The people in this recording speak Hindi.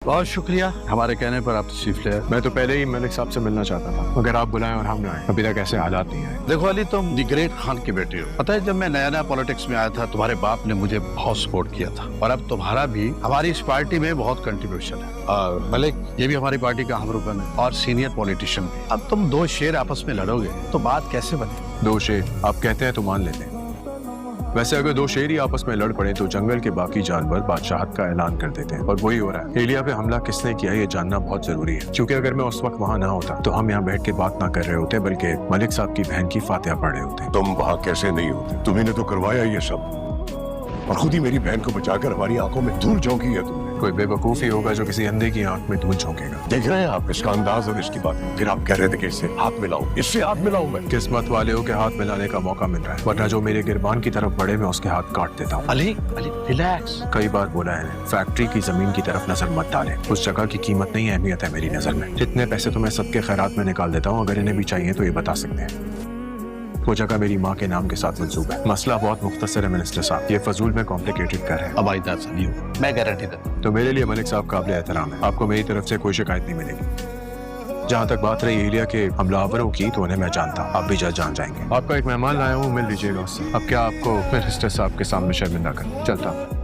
बहुत शुक्रिया, हमारे कहने पर आप तशरीफ ले आए। मैं तो पहले ही मलिक साहब से मिलना चाहता था, मगर आप बुलाएं और हम ना आए। अभी तक ऐसे हालात नहीं आए। देखो अली, तुम दी ग्रेट खान की बेटी हो। पता है, जब मैं नया नया पॉलिटिक्स में आया था, तुम्हारे बाप ने मुझे बहुत सपोर्ट किया था, और अब तुम्हारा भी हमारी इस पार्टी में बहुत कंट्रीब्यूशन है। और मलिक, ये भी हमारी पार्टी का हम रुकन है और सीनियर पॉलिटिशियन भी। अब तुम दो शेर आपस में लड़ोगे तो बात कैसे बने? दो शेर आप कहते हैं तो मान लेते हैं। वैसे अगर दो शेर ही आपस में लड़ पड़े तो जंगल के बाकी जानवर बादशाहत का ऐलान कर देते हैं, और वही हो रहा है। एलिया पे हमला किसने किया ये जानना बहुत जरूरी है, क्योंकि अगर मैं उस वक्त वहाँ ना होता तो हम यहाँ बैठ के बात ना कर रहे होते, बल्कि मलिक साहब की बहन की फातिहा पढ़ रहे होते। तुम वहाँ कैसे नहीं होते? तुम्ही ने तो करवाया ये सब, और खुद ही मेरी बहन को बचाकर हमारी आंखों में धूल झोंकी है तुमने। कोई बेवकूफ ही होगा जो किसी अंधे की आंख में धूल झोंकेगा। देख रहे हैं आप इसका अंदाज और इसकी बात। फिर आप कह रहे थे कि इससे हाथ मिलाऊं, इससे हाथ मिलाऊं मैं। किस्मत वाले हो के हाथ मिलाने का मौका मिल रहा है, वरना जो मेरे गिरबान की तरफ बढ़े मैं उसके हाथ काट देता हूँ। अली, अली रिलैक्स। कई बार बोला है, फैक्ट्री की जमीन की तरफ नजर मत डालें। उस जगह की कीमत नहीं अहमियत है मेरी नजर में। जितने पैसे तो मैं सबके खैरात में निकाल देता हूँ, अगर इन्हें भी चाहिए तो ये बता सकते हैं। वो जगह मेरी माँ के नाम के साथ मंसूब है। मसला बहुत मुख्तसर है मिनिस्टर साहब, ये फजूल में कॉम्प्लिकेटेड कर है। अब आइंदा ऐसा नहीं हो, मैं गारंटी देता हूँ। तो मेरे लिए मलिक साहब काबिल एहतराम है, आपको मेरी तरफ से कोई शिकायत नहीं मिलेगी। जहाँ तक बात रही एलिया के हमलावरों की, तो उन्हें मैं जानता हूँ, आप भी जल्द जान जाएंगे। आपका एक मेहमान लाया हूँ, मिल लीजिएगा उससे। अब क्या आपको मिनिस्टर साहब के सामने शर्मिंदा कर? चलता हूँ।